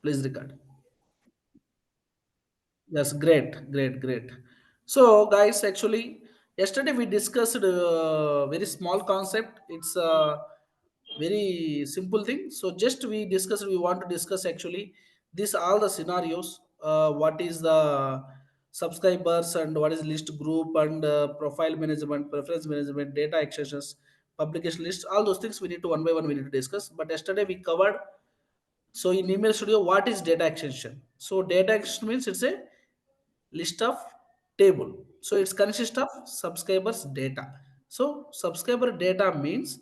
Please record. Yes, great, great, great. So, guys, actually, yesterday we discussed a very small concept. It's a very simple thing. So, just we discussed. We want to discuss actually this all the scenarios. What is the subscribers and what is list group and profile management, preference management, data extensions, publication list. All those things we need to one by one we need to discuss. But yesterday we covered. So in email studio, what is data extension? So data extension means it's a list of table, so it's consist of subscribers data. So subscriber data means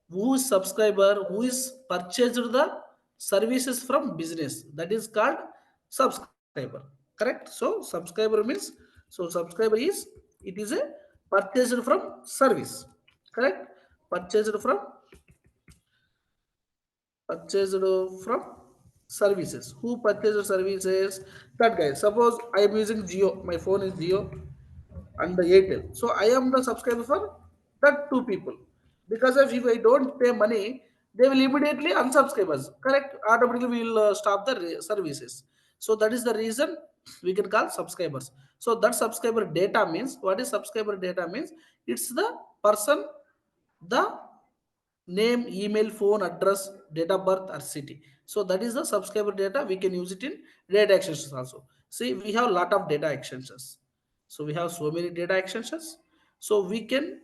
who is subscriber, who is purchased the services from business, that is called subscriber. Correct? So subscriber means, so subscriber is, it is a purchased from service. Correct? Purchased from, purchased from services. Who purchased services? That guy. Suppose I am using Geo, my phone is Geo and the Airtel. So I am the subscriber for that two people. Because if I don't pay money, they will immediately unsubscribe us. Correct? Automatically we will stop the services. So that is the reason we can call subscribers. So that subscriber data means, what is subscriber data means? It's the person, the name, email, phone, address, date of birth, or city. So that is the subscriber data. We can use it in data extensions also. See, we have a lot of data extensions. So we have so many data extensions. So we can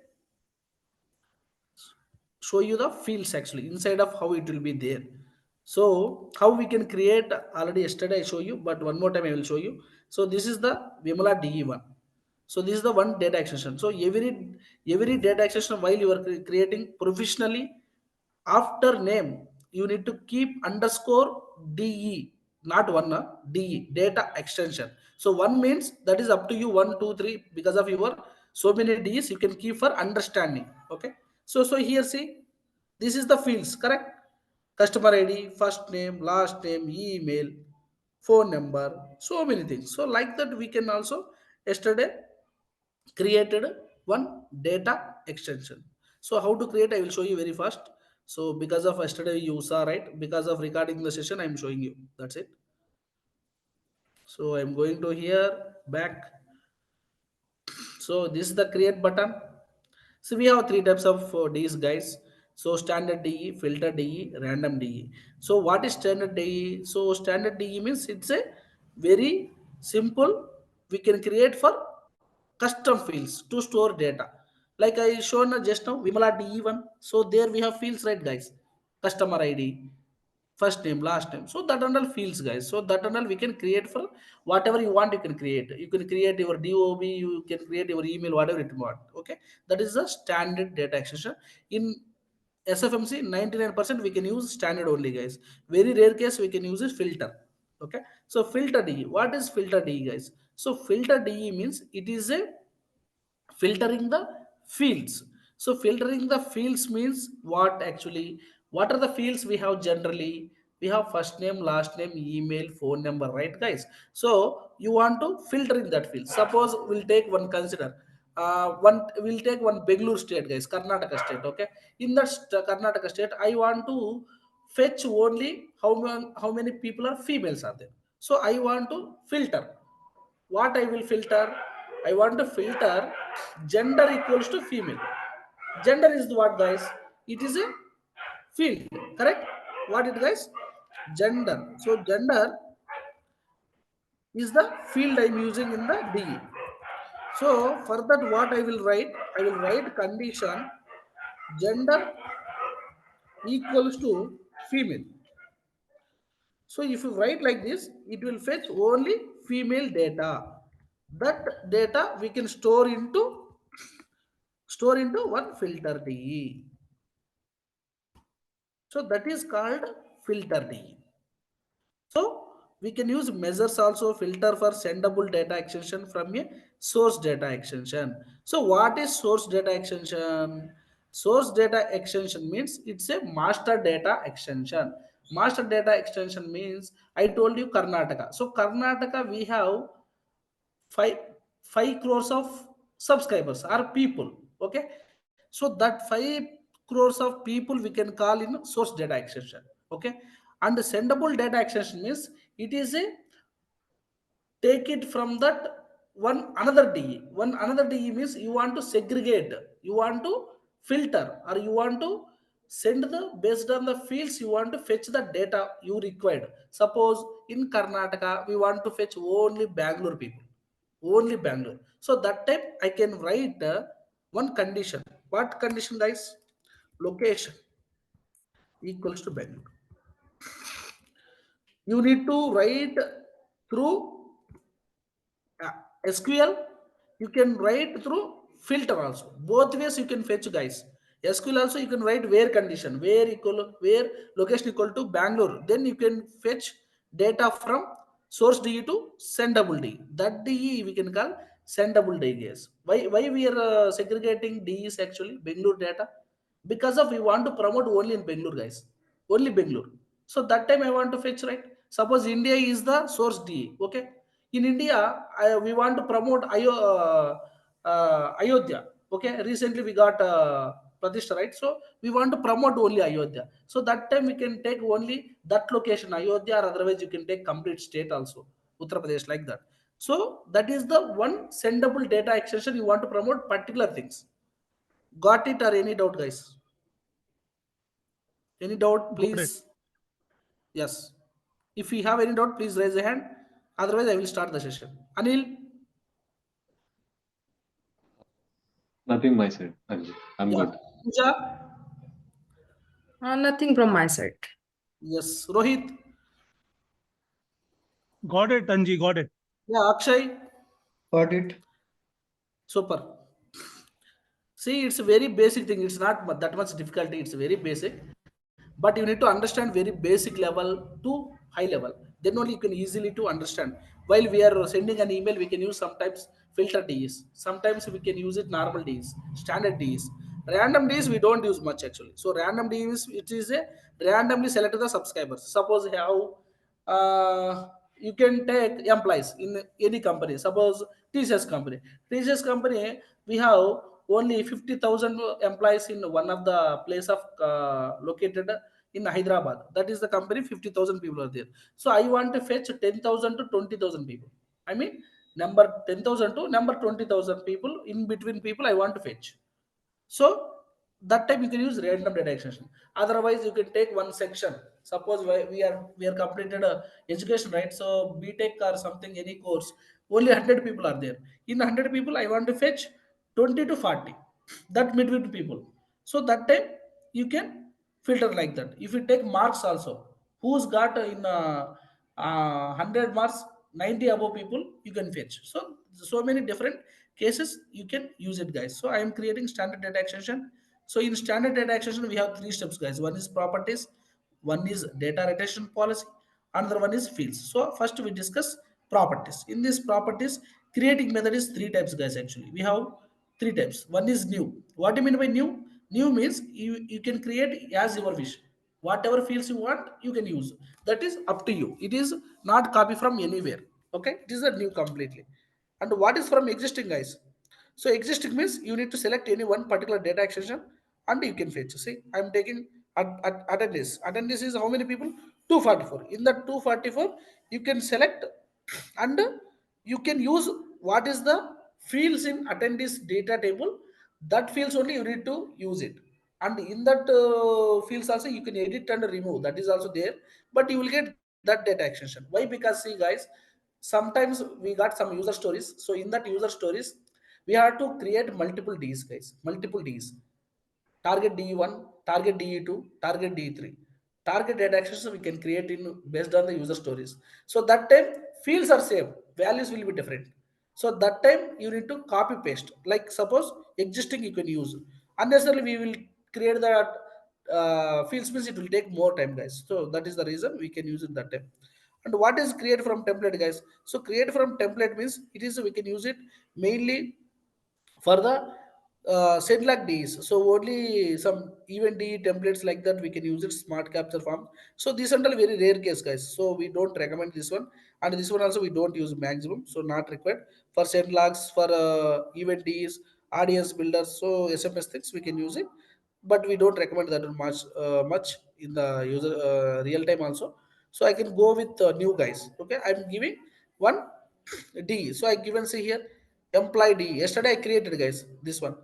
show you the fields actually inside of how it will be there. So how we can create, already yesterday I show you, but one more time I will show you. So this is the Vimala DE1. So this is the one data extension. So every data extension while you are creating professionally, after name you need to keep underscore de, not one, de, data extension. So one means that is up to you, one two three, because of your so many d's you can keep for understanding. Okay. So here see, this is the fields. Correct? Customer id, first name, last name, email, phone number, so many things. So like that we can also yesterday created one data extension. So how to create, I will show you very fast. So because of yesterday you saw, right, because of recording the session I'm showing you, that's it. So I'm going to here, back. So this is the create button. So we have three types of Ds, guys. So standard DE, filter DE, random DE. So what is standard DE? So standard DE means it's a very simple. We can create for custom fields to store data. Like I shown just now, Vimala DE1. So there we have fields, right, guys? Customer ID, first name, last name. So that and all fields, guys. So that and all we can create for whatever you want. You can create. You can create your DOB. You can create your email, whatever you want. Okay, that is the standard data extension. In SFMC, 99% we can use standard only, guys. Very rare case we can use is filter. Okay, so filter DE. What is filter DE, guys? So filter DE means it is a filtering the fields. So filtering the fields means what actually? What are the fields we have generally? We have first name, last name, email, phone number, right, guys? So you want to filter in that field. Suppose we'll take one, consider one, we'll take one Bangalore state, guys, Karnataka state. Okay, in that Karnataka state I want to fetch only how many people are females are there. So I want to filter. What I will filter? I want to filter gender equals to female. Gender is what, guys? It is a field. Correct? What it, guys? Gender. So gender is the field I'm using in the DE. So for that what I will write? I will write condition gender equals to female. So if you write like this, it will fetch only female data. That data we can store into one filter DE. So that is called filter DE. So we can use measures also, filter for sendable data extension from a source data extension. So what is source data extension? Source data extension means it's a master data extension. Master data extension means I told you Karnataka. So Karnataka we have 5 crores of subscribers are people. Okay, so that 5 crores of people we can call in source data extension. Okay, And sendable data extension means it is a take it from that one another DE. One another DE means you want to segregate, you want to filter, or you want to send the based on the fields you want to fetch the data you required. Suppose in Karnataka we want to fetch only Bangalore people, only Bangalore. So that time I can write one condition. What condition, guys? Location equals to Bangalore. You need to write through uh, SQL. You can write through filter also. Both ways you can fetch, guys. SQL also you can write where condition, where location equal to Bangalore. Then you can fetch data from source DE to sendable DE. That DE we can call sendable DE, guys. Why we are segregating DEs actually Bangalore data? Because of we want to promote only in Bangalore, guys. Only Bangalore. So that time I want to fetch, right? Suppose India is the source DE. Okay, in India, we want to promote Ayodhya. Okay, recently we got Pratishtha, right? So we want to promote only Ayodhya. So that time we can take only that location, Ayodhya, or otherwise you can take complete state also, Uttar Pradesh, like that. So that is the one sendable data extension you want to promote particular things. Got it or any doubt, guys? Any doubt, Got it. please? Yes. If you have any doubt, please raise a hand. Otherwise, I will start the session. Anil, Nothing my side, Anji. I'm yeah. good. Pooja, Nothing from my side. yes. Rohit, Got it, Anji. Got it. yeah. Akshay, Got it. super. See, it's a very basic thing. It's not that much difficulty. It's very basic. But you need to understand very basic level to high level. Then only you can easily to understand. While we are sending an email, we can use sometimes filter Ds. Sometimes we can use it normal Ds, standard Ds. Random Ds we don't use much actually. So random Ds it is a randomly select the subscribers. Suppose how you can take employees in any company. Suppose TCS company. TCS company we have only 50,000 employees in one of the place of located in Hyderabad. That is the company. 50,000 people are there. So I want to fetch 10,000 to 20,000 people. I mean number 10,000 to number 20,000 people in between people I want to fetch. So that time you can use random data extension. Otherwise, you can take one section. Suppose we are completed education, right? So BTech or something, any course, only 100 people are there. In 100 people, I want to fetch 20 to 40. That between people. So that time you can filter like that. If you take marks also, who's got in 100 marks, 90 above people, you can fetch. So many different cases you can use it, guys. So I am creating standard data extension. So in standard data extension we have three steps, guys. One is properties, one is data retention policy, another one is fields. So first we discuss properties. In this properties, creating method is three types, guys. Actually we have three types. One is new. What do you mean by new? New means you can create as your wish. Whatever fields you want you can use. That is up to you. It is not copy from anywhere. Okay, it is a new completely. And what is from existing, guys? So existing means you need to select any one particular data extension and you can fetch. See, I'm taking attendance. Attendance is how many people? 244. In that 244, you can select and you can use what is the fields in attendance data table. That fields only you need to use it. And in that fields also you can edit and remove. That is also there. But you will get that data extension. Why? Because see, guys, sometimes we got some user stories. So in that user stories we have to create multiple Ds, guys, multiple Ds. Target DE1, target DE2, target DE3. Target data access we can create in based on the user stories. So that time fields are same, values will be different. So that time you need to copy paste. Like suppose existing you can use. Unnecessarily we will create that fields means it will take more time, guys. So that is the reason we can use it that time. And what is create from template, guys? So create from template means it is we can use it mainly for the send like Ds. So only some event D templates like that we can use it smart capture form. So this are all very rare case, guys. So we don't recommend this one, and this one also we don't use maximum. So not required for send logs for event Ds, audience builders. So SMS things we can use it, but we don't recommend that much in the user real time also. So I can go with new guys. Okay, I'm giving one D. So I given say here employee D. Yesterday I created guys this one.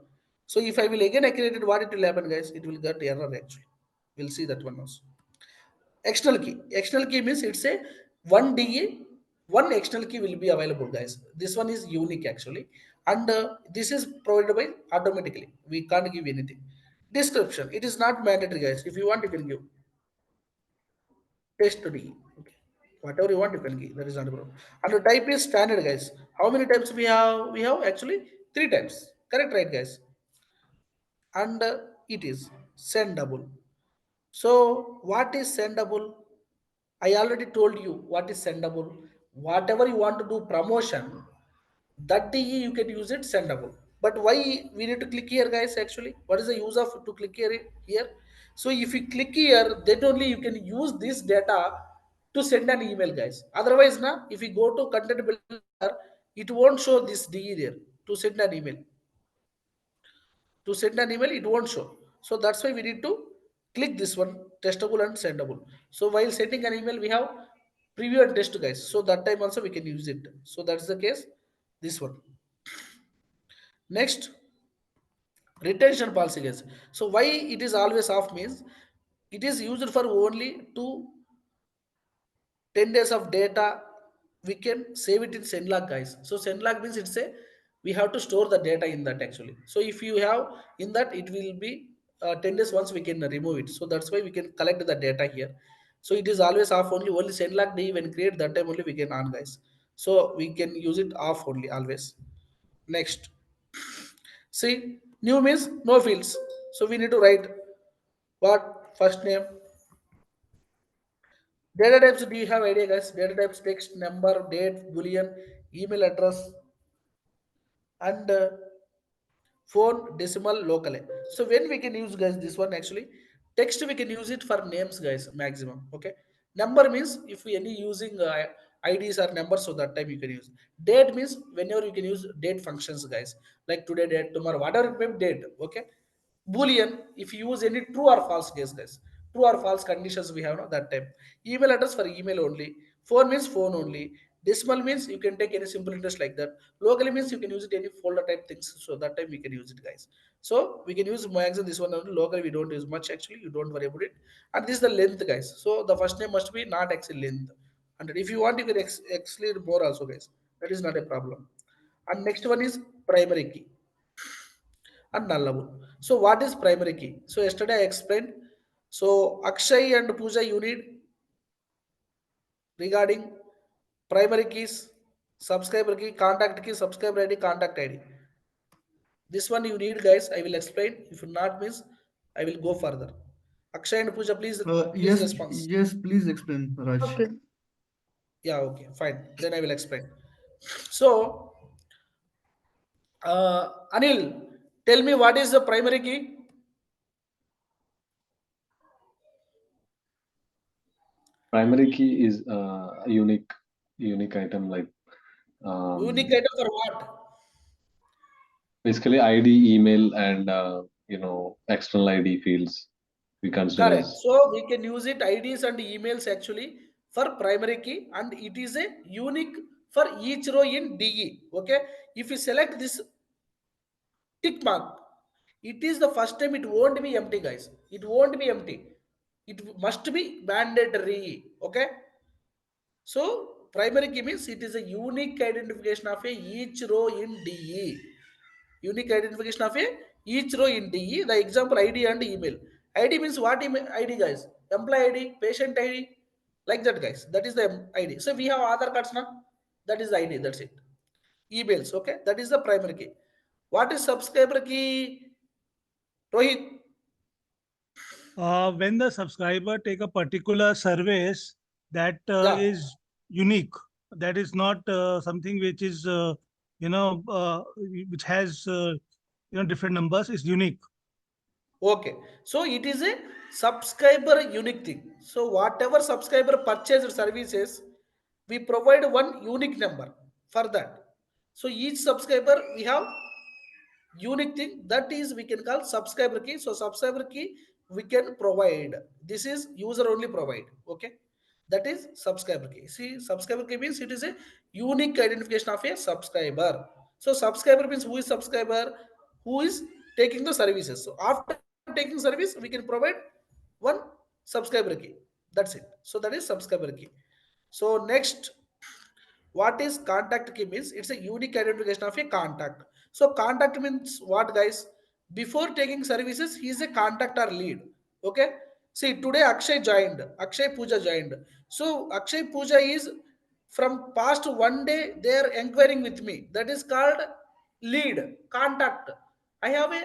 So if I will again I created, what it will happen guys? It will get error actually. We'll see that one also. External key. External key means it's a one DE, one external key will be available, guys. This one is unique actually, and this is provided by automatically. We can't give anything. Description. It is not mandatory, guys. If you want, you can give test to DE. Okay. Whatever you want, you can give. That is not a problem. And the type is standard, guys. How many times we have? We have actually three times. Correct, right, guys? And it is sendable. So, what is sendable? I already told you what is sendable. Whatever you want to do promotion, that DE you can use it sendable. But why we need to click here, guys? Actually, what is the use of to click here? Here, so if you click here, then only you can use this data to send an email, guys. Otherwise, na, if you go to content builder, it won't show this DE there to send an email. To send an email it won't show, so that's why we need to click this one, testable and sendable. So while sending an email we have preview and test, guys, so that time also we can use it. So that's the case, this one. Next, retention policy, guys. So why it is always off means it is used for only to 10 days of data. We can save it in senlog, guys. So senlog means it's a, we have to store the data in that actually. So if you have in that, it will be 10 days once we can remove it. So that's why we can collect the data here. So it is always off only senlog day when create, that time only we can on, guys. So we can use it off only always. Next, see, new means no fields. So we need to write what first name. Data types, do you have idea, guys? Data types: text, number, date, boolean, email address, and phone, decimal, local. So when we can use, guys, this one actually, text we can use it for names, guys, maximum. Okay. Number means if we any using IDs or numbers, so that time you can use. Date means whenever you can use date functions, guys, like today date, tomorrow, whatever it may be date. Okay. Boolean, if you use any true or false case, guys. True or false conditions we have, no, that time. Email address for email only. Phone means phone only. Decimal means you can take any simple interest like that. Locally means you can use it any folder type things. So that time we can use it, guys. So we can use maximum this one only. Locally we don't use much actually. You don't worry about it. And this is the length, guys. So the first name must be not actually length. And if you want, you can exclude more also, guys. That is not a problem. And next one is primary key and nullable. So what is primary key? So yesterday I explained. So Akshay and Pooja, you need regarding primary keys, subscriber key, contact key, subscriber ID, contact ID. This one you need, guys. I will explain. If not means, I will go further. Akshay and Pooja, please Yes, response. yes, please explain, Raj. Okay. Yeah, okay, fine. Then I will explain. So, Anil, tell me what is the primary key? Primary key is a unique item like Unique um, item for what? basically ID, email, and external ID fields we consider Correct. as So we can use it IDs and emails actually for primary key, and it is a unique for each row in DE. Okay. If you select this tick mark, it is the first time it won't be empty, guys. It won't be empty. It must be mandatory. Okay. So primary key means it is a unique identification of a each row in DE. Unique identification of a each row in DE. The example ID and email. ID means what email ID, guys? Employee ID, patient ID, like that, guys. That is the ID. So we have Aadhaar cards now. That is the ID. That's it. Emails. Okay. That is the primary key. What is subscriber key? Rohit. When the subscriber take a particular service that Yeah. is unique, that is not something which is you know which has different numbers, is unique. Okay. So it is a subscriber unique thing. So whatever subscriber purchased services, we provide one unique number for that. So each subscriber we have unique thing, that is we can call subscriber key. So subscriber key we can provide. This is user only provide. Okay. That is subscriber key. See, subscriber key means it is a unique identification of a subscriber. So subscriber means who is subscriber, who is taking the services. So after taking service, we can provide one subscriber key. That's it. So that is subscriber key. So next, what is contact key means? It's a unique identification of a contact. So contact means what, guys? Before taking services, he is a contact or lead. Okay. See, today Akshay joined. Akshay Puja joined. So Akshay Puja is from past one day they are inquiring with me. That is called lead contact. I have a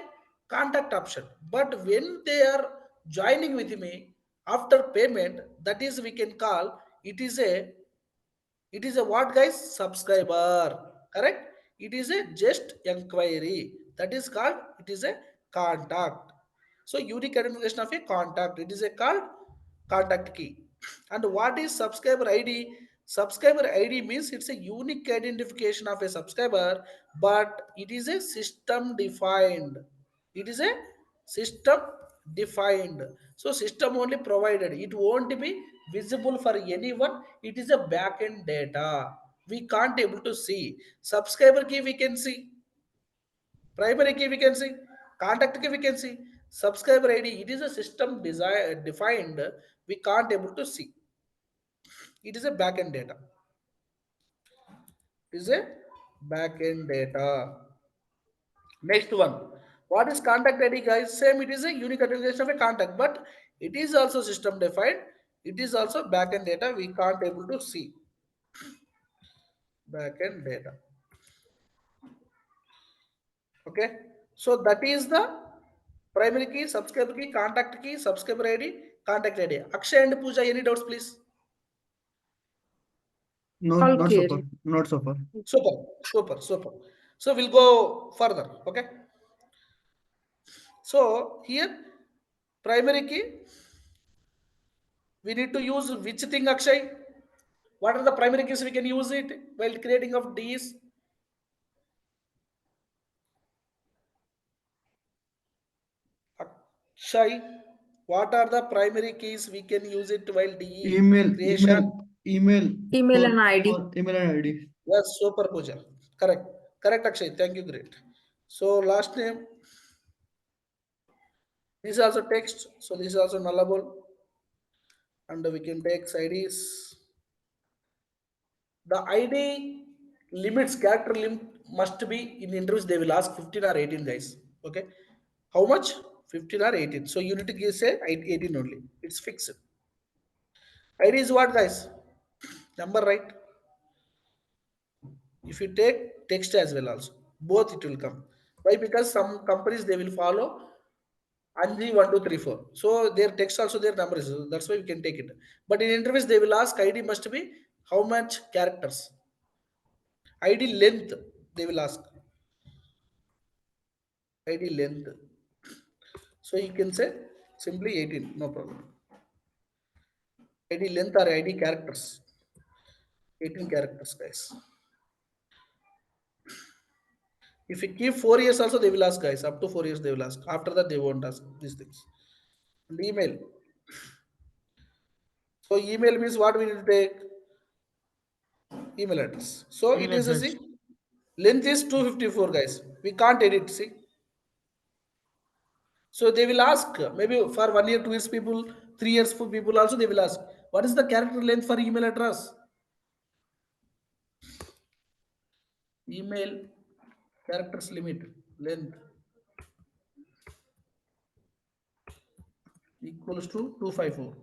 contact option. But when they are joining with me after payment, that is we can call it is a what, guys? Subscriber. Correct? It is a just inquiry. That is called it is a contact. So unique identification of a contact. It is a called contact key. And what is subscriber ID? Subscriber ID means it's a unique identification of a subscriber, but it is a system defined. It is a system defined. So system only provided. It won't be visible for anyone. It is a backend data. We can't able to see. Subscriber key we can see. Primary key we can see. Contact key we can see. Subscriber ID. It is a system defined. We can't able to see. It is a backend data. It is a backend data. Next one. What is contact ID, guys? Same, it is a unique identification of a contact, but it is also system defined. It is also backend data. We can't able to see backend data. Okay. So that is the primary key, subscriber key, contact key, subscriber ID, contact ID. Akshay and Pooja, any doubts, please? No, All not clear. so far. Not so far. Super, super, super. So we'll go further. Okay. So here, primary key, we need to use which thing, Akshay? What are the primary keys we can use it while creating of Ds? Akshay, what are the primary keys we can use it while DE Email, creation? email, Email for- and ID. for email and ID. Yes, super Pooja. Correct. Correct, Akshay. Thank you. Great. So last name. This is also text. So this is also nullable. And we can take IDs. The ID limits, character limit must be in interviews. They will ask 15 or 18, guys. Okay. How much? 15 or 18. So you need to give say 18 only. It's fixed. ID is what, guys? Number, right? If you take text as well also, both it will come. Why? Because some companies they will follow Anji 1, 2, 3, 4. So their text also their numbers. So that's why we can take it. But in interviews they will ask ID must be how much characters. ID length they will ask. ID length. So you can say simply 18, no problem. ID length or ID characters. 18 characters, guys. If you keep 4 years also, they will ask, guys. Up to 4 years, they will ask. After that, they won't ask these things. And email. So email means what we need to take? Email address. So Email it is a address. see. Length is 254, guys. We can't edit, see. So they will ask, maybe for 1 year, 2 years people, 3 years for people also, they will ask, what is the character length for email address? Email characters limit, length equals to 254.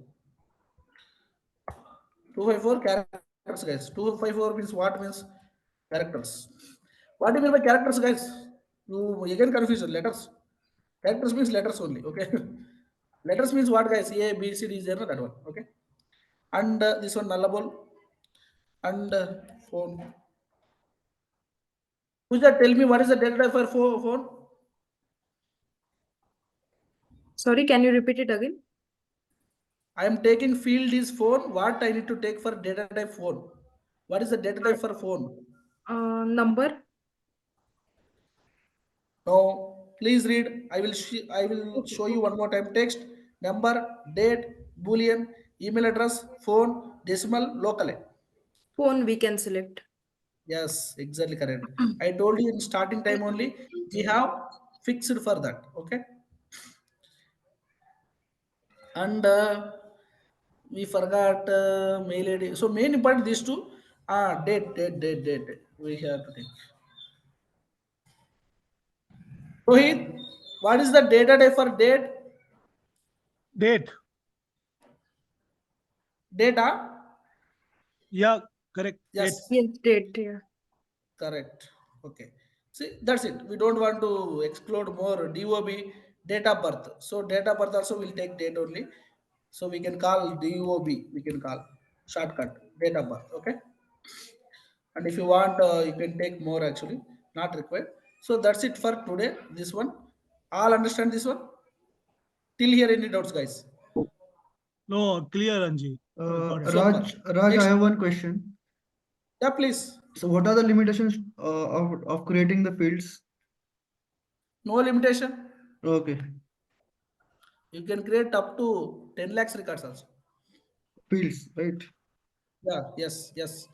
254 characters, guys. 254 means what means characters. What do you mean by characters, guys? You again confusion. Letters. Characters means letters only. Okay. Letters means what, guys? A, B, C, D, is there, no? That one. Okay. And this one nullable. And phone. Who's that? Tell me what is the data type for phone? Sorry, can you repeat it again? I am taking field is phone. What I need to take for data type phone? What is the data type for phone? Number. No, please read. I will Okay, show you okay. one more time. Text, number, date, boolean, email address, phone. decimal, locally. Phone we can select. Yes, exactly correct. I told you in starting time only, we have fixed for that. Okay. And we forgot mail ID. So main important these two. Date. We have to take. Rohit, what is the data type for date? Date. Data? Yeah, correct. Date. Yes, Yes, date. Yeah. correct. Okay. See, that's it. We don't want to explode more DOB, date of birth. So date of birth also will take date only. So we can call DOB, we can call shortcut, date of birth. Okay. And if you want, you can take more actually, not required. So that's it for today. This one. All understand this one? Till here, any doubts, guys? No, clear, Anji. Got it. Super. Raj, I Next. have one question. Yeah, please. So what are the limitations of creating the fields? No limitation. Okay, You can create up to 10 lakhs records also. fields, right? Yeah, yes.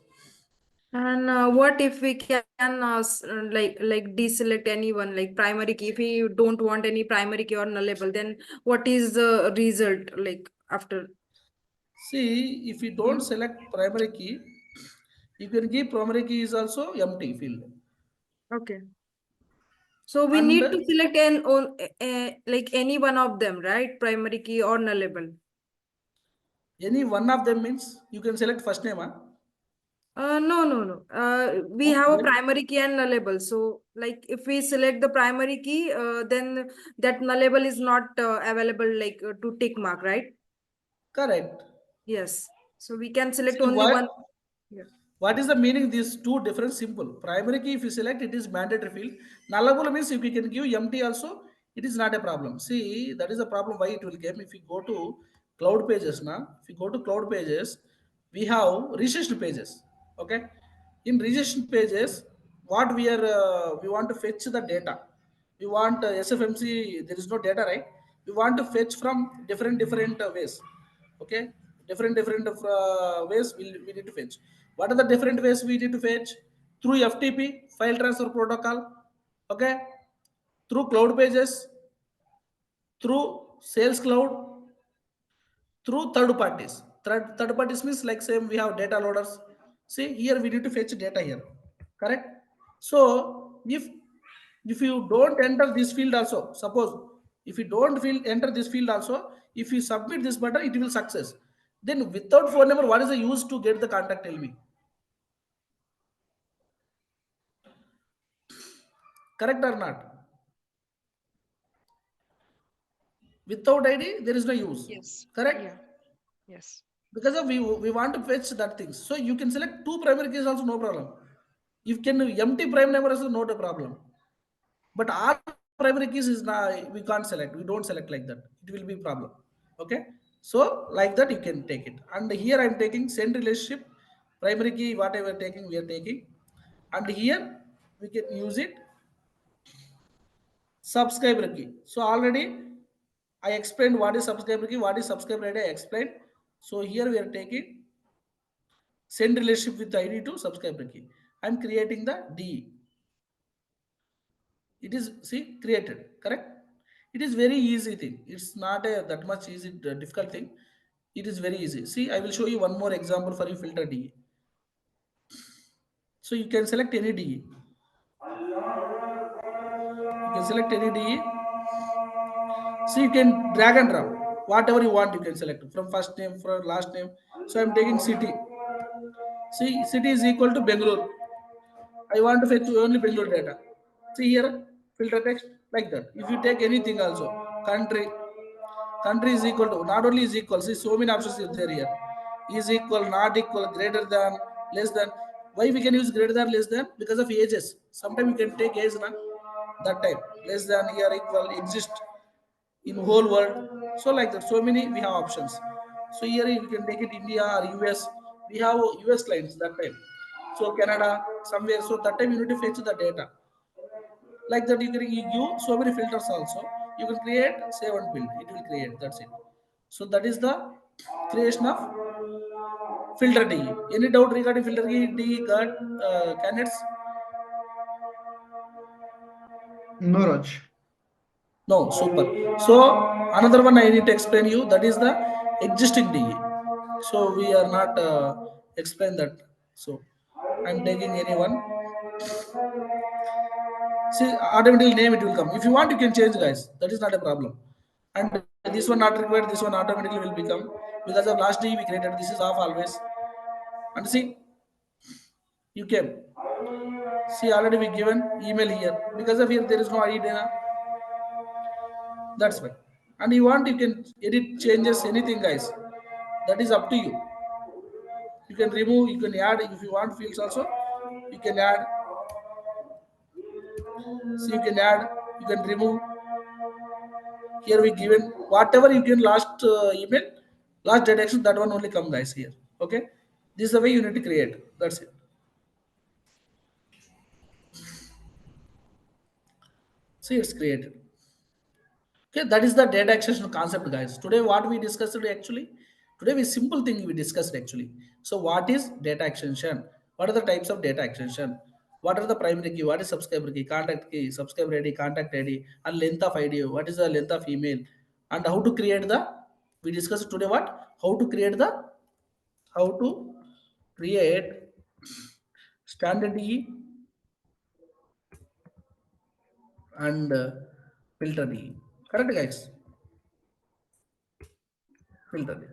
And what if we can like deselect anyone like primary key? If we don't want any primary key or nullable, then what is the result like after? See, if you don't select primary key, you can give primary key is also empty field. Okay. So we And need to select like any one of them, right? Primary key or nullable. any one of them means you can select first name. Huh? No. We have a Then primary key and nullable. So, like, if we select the primary key, then that nullable is not available, like, to tick mark, right? correct. Yes. So we can select See only one. what Yeah. what is the meaning? These two different simple. Primary key, if you select, it is mandatory field. Nullable means if you can give empty also, it is not a problem. See, that is the problem why it will come. If you go to cloud pages now, if you go to cloud pages, we have registration pages. Okay. In registration pages, what we want to fetch the data. We want SFMC, there is no data, right? We want to fetch from different ways. Okay, different ways we need to fetch. What are the different ways we need to fetch? Through FTP, file transfer protocol. Okay, through cloud pages, through sales cloud, through third parties. Third parties means like same we have data loaders. See here we need to fetch data here. Correct? So if you don't enter this field also, suppose if you don't enter this field also, if you submit this button, it will success. Then without phone number, what is the use to get the contact? Tell me. Correct or not? Without ID, there is no use. Yes. Correct? Yeah. Yes. Because of we want to fetch that things. So you can select two primary keys also, no problem. You can empty prime number also not a problem. But our primary keys is not, we can't select. We don't select like that. It will be problem. Okay. So like that you can take it. And here I'm taking send relationship, primary key, whatever taking, we are taking. And here we can use it subscriber key. So already I explained what is subscriber key, what is subscriber ID, I explained. So here we are taking send relationship with ID to subscriber key. I'm creating the DE. It is see created, correct? It is very easy thing. It's not a that much easy difficult thing. It is very easy. See, I will show you one more example for you filter DE. So you can select any DE. You can select any DE. So you can drag and drop whatever you want. You can select from first name, from last name. So I'm taking city. See, city is equal to Bangalore. I want to fetch only Bangalore data. See here, filter text like that. If you take anything also, country is equal to, not only is equal, see so many options is there here. Is equal, not equal, greater than, less than. Why we can use greater than, less than? Because of ages. Sometimes you can take age na, that type. Less than, here, equal, exist in whole world. So like that, so many we have options. So here you can take it India or US. We have US clients that time. So Canada, somewhere. So that time you need to fetch the data. Like that, you can give so many filters also. You can create, save and build. It will create. That's it. So that is the creation of filter DE. Any doubt regarding filter DE candidates? No, Raj. No, super. So another one I need to explain you, that is the existing DE. So we are not explain that. So I'm taking anyone. See, automatically name it will come. If you want, you can change, guys. That is not a problem. And this one not required. This one automatically will become, because of last DE we created. This is off always. And see, you came. See, already we given email here. Because of here there is no ID data. That's why. And you want, you can edit changes, anything, guys. That is up to you. You can remove, you can add. If you want fields also, you can add. So you can add, you can remove. Here we given whatever you can last email, last detection, that one only come, guys, here. Okay. This is the way you need to create. That's it. See, it's created. Okay, that is the data extension concept, guys. Today, what we discussed actually, today we simple thing we discussed actually. So, what is data extension? What are the types of data extension? What are the primary key? What is subscriber key, contact key, subscriber ID, contact ID, and length of ID? What is the length of email? And how to create the? We discussed today what? How to create the? How to create standard E and filter D. Correct, guys? Filter D.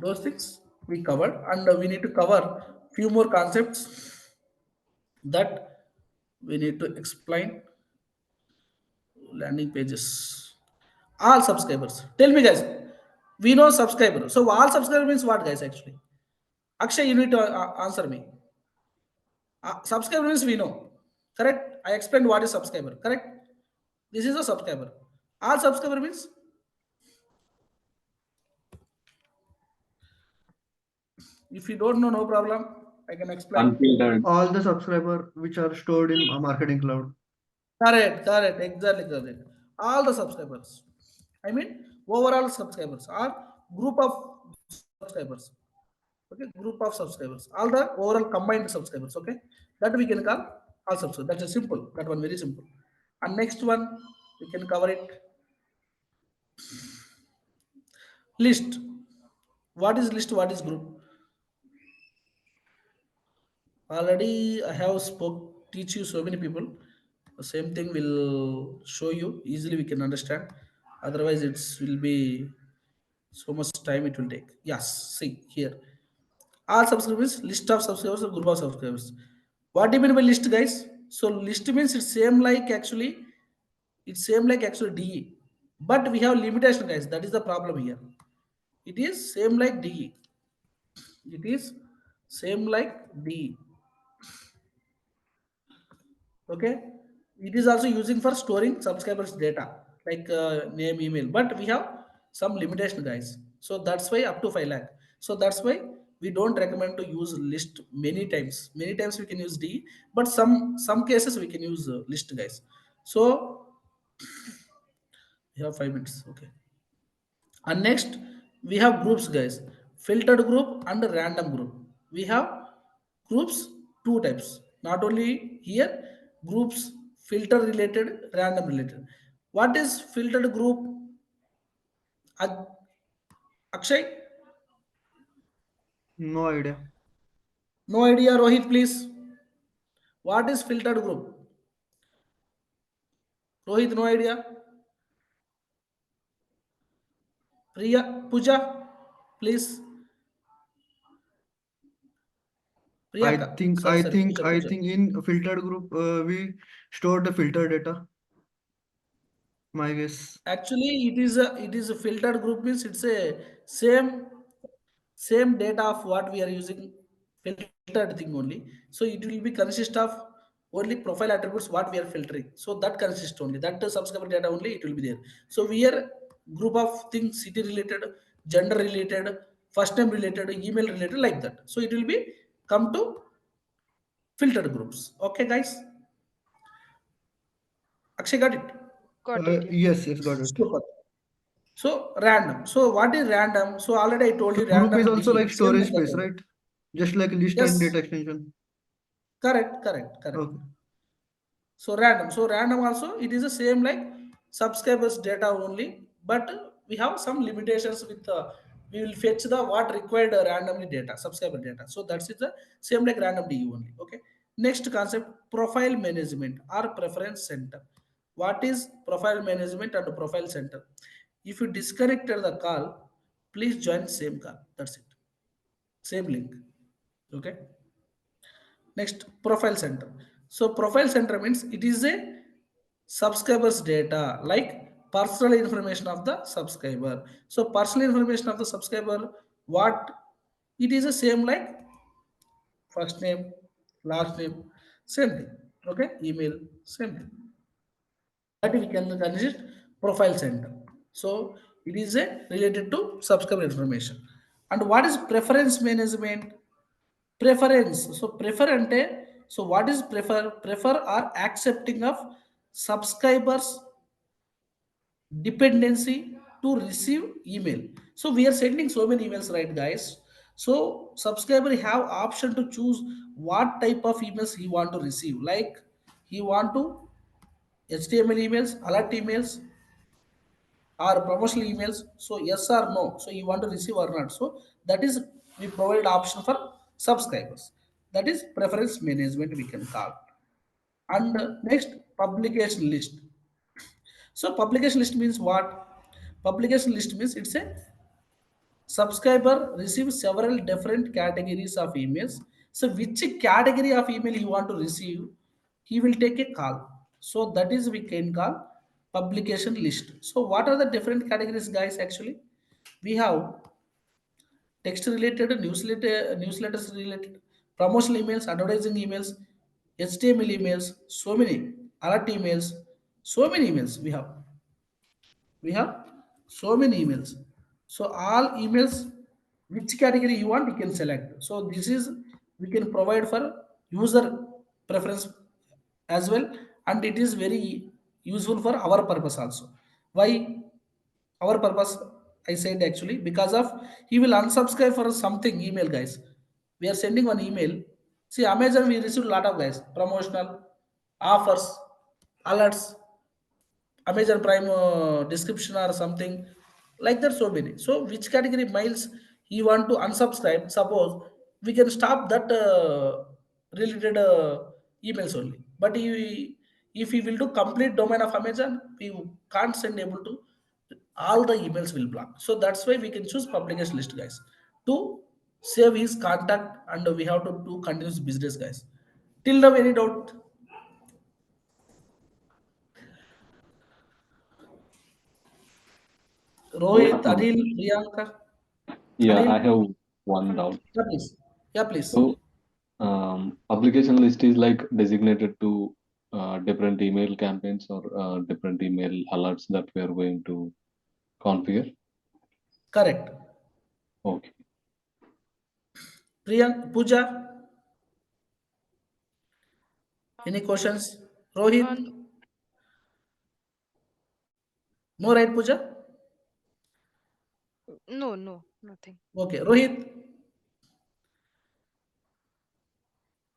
Those things we covered, and we need to cover few more concepts that we need to explain. Landing pages, all subscribers, tell me, guys. We know subscriber, so all subscriber means what, guys? Actually, Akshay, you need to answer me. Subscriber means we know, correct? I explained what is subscriber, correct? This is a subscriber. All subscriber means, if you don't know, no problem, I can explain. Unfiltered. All the subscriber which are stored in Marketing Cloud. Correct, exactly correct. All the subscribers. I mean, overall subscribers are group of subscribers. Okay, group of subscribers. All the overall combined subscribers. Okay, that we can call all subscribers. That is simple. That one very simple. And next one we can cover it. List. What is list? What is group? Already I have teach you so many people. The same thing will show you easily. We can understand. Otherwise, it will be so much time it will take. Yes, see here. All subscribers, list of subscribers or group of subscribers. What do you mean by list, guys? So list means it's same like actually, it's same like actually DE. But we have limitation, guys. That is the problem here. It is same like DE. It is same like DE. Okay. It is also using for storing subscribers data like name, email, but we have some limitation, guys. So that's why up to 5 lakh. So that's why we don't recommend to use list many times. Many times we can use D, but some cases we can use list, guys. So we have 5 minutes. Okay. And next we have groups, guys. Filtered group and random group. We have groups two types. Not only here, groups filter related, random related. What is filtered group? Akshay? No idea. No idea, Rohit, please. What is filtered group? Rohit, no idea. Priya, Puja, please. I Priyanka. think Sorry, I sorry, think Puja, I Puja. think in filtered group we store the filter data. My guess. Actually, it is a filtered group means it's a same data of what we are using, filtered thing only. So it will be consist of only profile attributes what we are filtering. So that consists only that subscriber data only it will be there. So we are group of things, city related, gender related, first name related, email related, like that. So it will be come to filtered groups. Okay, guys. Akshay got it. Got it, yeah. Yes, got it. Super. So random. So what is random? So already I told So you group is random also DE, like same storage like that space, only. right? Just like list and Yes, data extension. correct. Okay. So random. So random also it is the same like subscribers data only, but we have some limitations with we will fetch the what required randomly data, subscriber data. So that's it the same like random DU only. Okay. Next concept profile management or preference center. What is profile management and profile center? If you disconnected the call, please join same call. That's it. Same link. Okay. Next, profile center. So profile center means it is a subscribers data like personal information of the subscriber. So personal information of the subscriber, what it is the same like first name, last name, same thing. Okay, email, same thing. That we can consider profile center. So it is a related to subscriber information. And what is preference management? Preference. So prefer ante, so what is prefer are accepting of subscribers dependency to receive email. So we are sending so many emails, right guys? So subscriber have option to choose what type of emails he want to receive, like he want to html emails, alert emails, or promotional emails. So yes or no, so you want to receive or not. So that is we provide option for subscribers. That is preference management we can call. And next, publication list. So publication list means what? Publication list means it's a subscriber receives several different categories of emails. So which category of email you want to receive, he will take a call. So that is we can call publication list. So what are the different categories, guys? Actually, we have text related, newsletters related, promotional emails, advertising emails, HTML emails, so many alert emails, so many emails we have so many emails. So all emails, which category you want, you can select. So this is we can provide for user preference as well, and it is very useful for our purpose also. Why our purpose? I said actually because of he will unsubscribe for something email, guys. We are sending one email. See, Amazon we received a lot of, guys, promotional offers, alerts, Amazon Prime description or something like that. So many. So which category miles you want to unsubscribe? Suppose we can stop that related emails only. But if we will do complete domain of Amazon, we can't send able to all the emails will block. So that's why we can choose publication list, guys, to save his contact, and we have to do continuous business, guys. Till now, any doubt? Rohit, Um, Anil, Priyanka, yeah, Anil, I have one doubt. yeah, please. Yeah, please. So, publication list is like designated to different email campaigns or different email alerts that we are going to configure. Correct. Okay. Priyank, Pooja, any questions? Rohit, And no, right, Pooja? no, nothing. Okay, Rohit.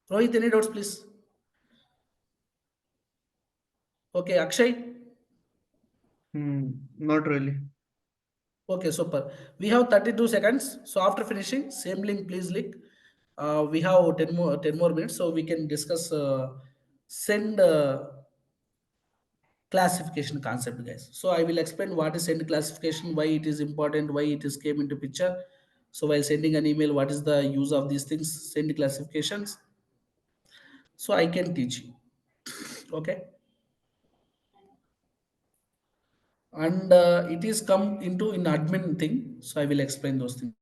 Rohit, any doubts, please? Okay, Akshay. Not really. Okay, super. We have 32 seconds. So after finishing, same link, please link. We have 10 more minutes, so we can discuss send classification concept, guys. So I will explain what is send classification, why it is important, why it is came into picture. So while sending an email, what is the use of these things, send classifications? So I can teach you. Okay. And it is come into in admin thing, so I will explain those things.